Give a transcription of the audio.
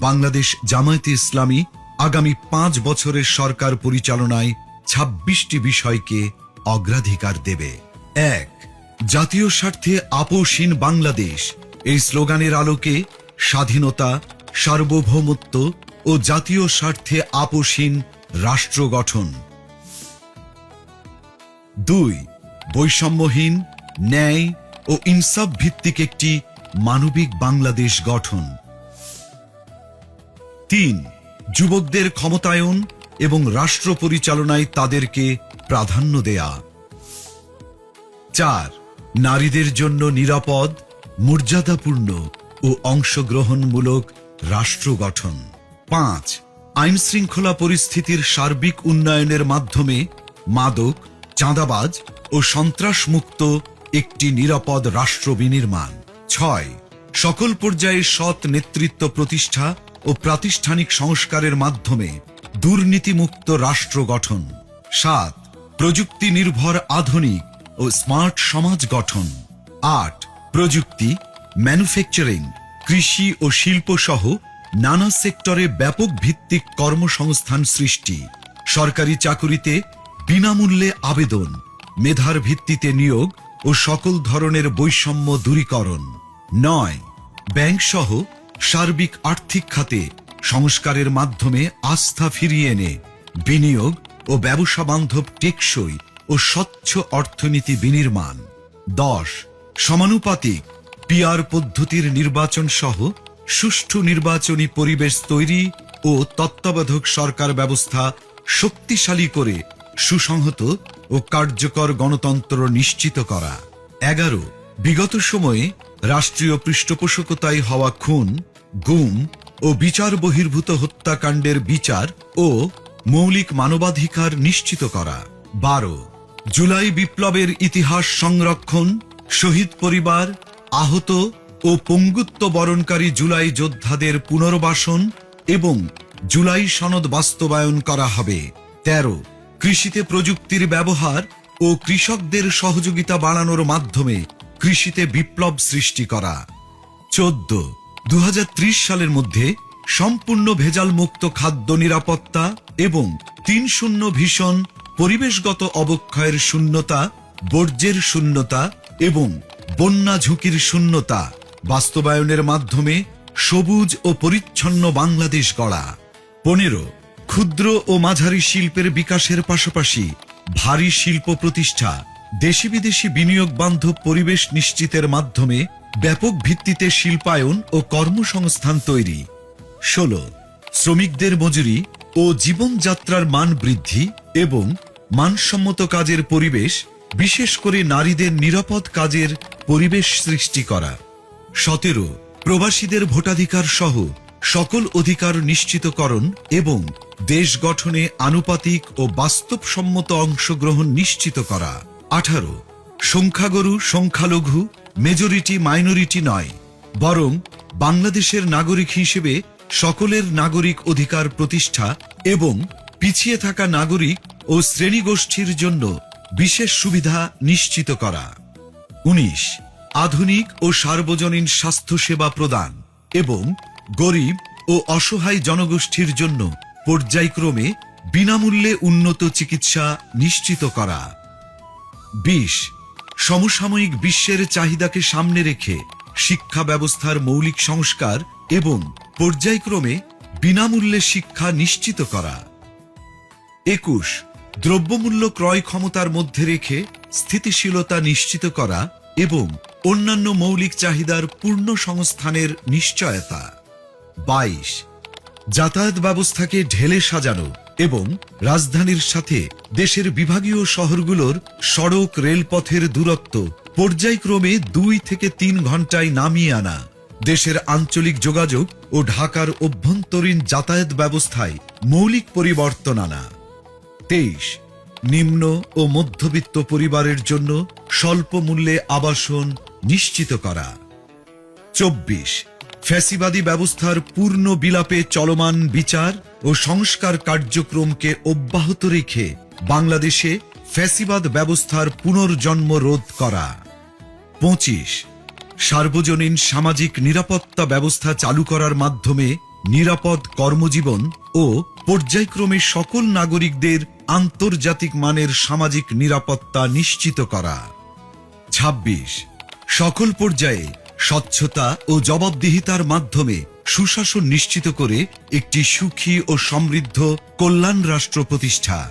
বাংলাদেশ জামায়াতে ইসলামী আগামী 5 বছরের সরকার পরিচালনায় 26টি বিষয়কে অগ্রাধিকার দেবে। 1. জাতীয় স্বার্থে আপোষহীন বাংলাদেশ। এই স্লোগানের আলোকে স্বাধীনতা, সার্বভৌমত্ব ও জাতীয় স্বার্থে আপোষহীন রাষ্ট্র গঠন। 2. বৈষম্যহীন, ন্যায় ও ইনসাফ ভিত্তিক একটি মানবিক বাংলাদেশ গঠন। 3. যুবকদের ক্ষমতায়ন এবং রাষ্ট্র পরিচালনায় তাদেরকে প্রাধান্য দেয়া। 4. নারীদের জন্য নিরাপদ, মর্যাদাপূর্ণ ও অংশগ্রহণমূলক রাষ্ট্র গঠন। 5. আইন শৃঙ্খলা পরিস্থিতির সার্বিক উন্নয়নের মাধ্যমে মাদক, চাঁদাবাজ ও সন্ত্রাসমুক্ত একটি নিরাপদ রাষ্ট্র বিনির্মাণ। 6. সকল পর্যায়ে সৎ নেতৃত্ব প্রতিষ্ঠা ও প্রাতিষ্ঠানিক সংস্কারের মাধ্যমে দুর্নীতিমুক্ত রাষ্ট্র গঠন। 7. প্রযুক্তি নির্ভর আধুনিক ও স্মার্ট সমাজ গঠন। 8. প্রযুক্তি, ম্যানুফ্যাকচারিং, কৃষি ও শিল্প সহ নানা সেক্টরে ব্যাপক ভিত্তিক কর্মসংস্থান সৃষ্টি। সরকারি চাকুরিতে বিনামূল্যে আবেদন, মেধার ভিত্তিতে নিয়োগ ও সকল ধরনের বৈষম্য দূরীকরণ। 9. ব্যাংক সহ সার্বিক আর্থিক খাতে সংস্কারের মাধ্যমে আস্থা ফিরিয়ে এনে বিনিয়োগ ও ব্যবসা বান্ধব টেকসই ও স্বচ্ছ অর্থনীতি বিনির্মাণ। 10. সমানুপাতিক পিআর পদ্ধতির নির্বাচন সহ সুষ্ঠু নির্বাচনী পরিবেশ তৈরি ও তত্ত্বাবধায়ক সরকার ব্যবস্থা শক্তিশালী করে সুসংহত ও কার্যকর গণতন্ত্র নিশ্চিত করা। 11. বিগত সময়ে রাষ্ট্রীয় পৃষ্ঠপোষকতায় হওয়া খুন, গুম ও বিচার বহির্ভূত হত্যাকাণ্ডের বিচার ও মৌলিক মানবাধিকার নিশ্চিত করা। 12. জুলাই বিপ্লবের ইতিহাস সংরক্ষণ, শহীদ পরিবার, আহত ও পঙ্গুত্ব বরণকারী জুলাই যোদ্ধাদের পুনর্বাসন এবং জুলাই সনদ বাস্তবায়ন করা হবে। 13. কৃষিতে প্রযুক্তির ব্যবহার ও কৃষকদের সহযোগিতা বাড়ানোর মাধ্যমে কৃষিতে বিপ্লব সৃষ্টি করা। 14. 2030 সালের মধ্যে সম্পূর্ণ ভেজাল মুক্ত খাদ্য নিরাপত্তা এবং 3-0 ভিশন, পরিবেশগত অবক্ষয়ের শূন্যতা, বর্জ্যের শূন্যতা এবং বন্যা ঝুঁকির শূন্যতা বাস্তবায়নের মাধ্যমে সবুজ ও পরিচ্ছন্ন বাংলাদেশ গড়া। 15. ক্ষুদ্র ও মাঝারি শিল্পের বিকাশের পাশাপাশি ভারী শিল্প প্রতিষ্ঠা, দেশি বিদেশি বিনিয়োগ বান্ধব পরিবেশ নিশ্চিতের মাধ্যমে ব্যাপক ভিত্তিতে শিল্পায়ন ও কর্মসংস্থান তৈরি। 16. শ্রমিকদের মজুরি ও জীবনযাত্রার মান বৃদ্ধি এবং মানসম্মত কাজের পরিবেশ, বিশেষ করে নারীদের নিরাপদ কাজের পরিবেশ সৃষ্টি করা। 17. প্রবাসীদের ভোটাধিকার সহ সকল অধিকার নিশ্চিতকরণ এবং দেশ গঠনে আনুপাতিক ও বাস্তবসম্মত অংশগ্রহণ নিশ্চিত করা। 18. সংখ্যাগুরু সংখ্যালঘু, মেজরিটি মাইনরিটি নয়, বরং বাংলাদেশের নাগরিক হিসেবে সকলের নাগরিক অধিকার প্রতিষ্ঠা এবং পিছিয়ে থাকা নাগরিক ও শ্রেণীগোষ্ঠীর জন্য বিশেষ সুবিধা নিশ্চিত করা। 19. আধুনিক ও সার্বজনীন স্বাস্থ্যসেবা প্রদান এবং গরিব ও অসহায় জনগোষ্ঠীর জন্য পর্যায়ক্রমে বিনামূল্যে উন্নত চিকিৎসা নিশ্চিত করা। 20. সমসাময়িক বিশ্বের চাহিদাকে সামনে রেখে শিক্ষা ব্যবস্থার মৌলিক সংস্কার এবং পর্যায়ক্রমে বিনামূল্যে শিক্ষা নিশ্চিত করা। 21. দ্রব্যমূল্য ক্রয় ক্ষমতার মধ্যে রেখে স্থিতিশীলতা নিশ্চিত করা এবং অন্যান্য মৌলিক চাহিদার পূর্ণ সংস্থানের নিশ্চয়তা। 22. যাতায়াত ব্যবস্থাকে ঢেলে সাজানো এবং রাজধানীর সাথে দেশের বিভাগীয় শহরগুলোর সড়ক রেলপথের দূরত্ব পর্যায়ক্রমে 2 থেকে 3 ঘন্টায় নামিয়ে আনা, দেশের আঞ্চলিক যোগাযোগ ও ঢাকার অভ্যন্তরীণ যাতায়াত ব্যবস্থায় মৌলিক পরিবর্তন আনা। 23. নিম্ন ও মধ্যবিত্ত পরিবারের জন্য স্বল্প মূল্যে আবাসন নিশ্চিত করা। 24. ফ্যাসিবাদী ব্যবস্থার পূর্ণ বিলাপে চলমান বিচার ও সংস্কার কার্যক্রমকে অব্যাহত রেখে বাংলাদেশে ফ্যাসিবাদ ব্যবস্থার পুনর্জন্ম রোধ করা। 25. সার্বজনীন সামাজিক নিরাপত্তা ব্যবস্থা চালু করার মাধ্যমে নিরাপদ কর্মজীবন ও পর্যায়ক্রমে সকল নাগরিকদের আন্তর্জাতিক মানের সামাজিক নিরাপত্তা নিশ্চিত করা। ২৬ সকল পর্যায়ে স্বচ্ছতা ও জবাবদিহিতার মাধ্যমে সুশাসন নিশ্চিত করে একটি সুখী ও সমৃদ্ধ কল্যাণ রাষ্ট্র প্রতিষ্ঠা।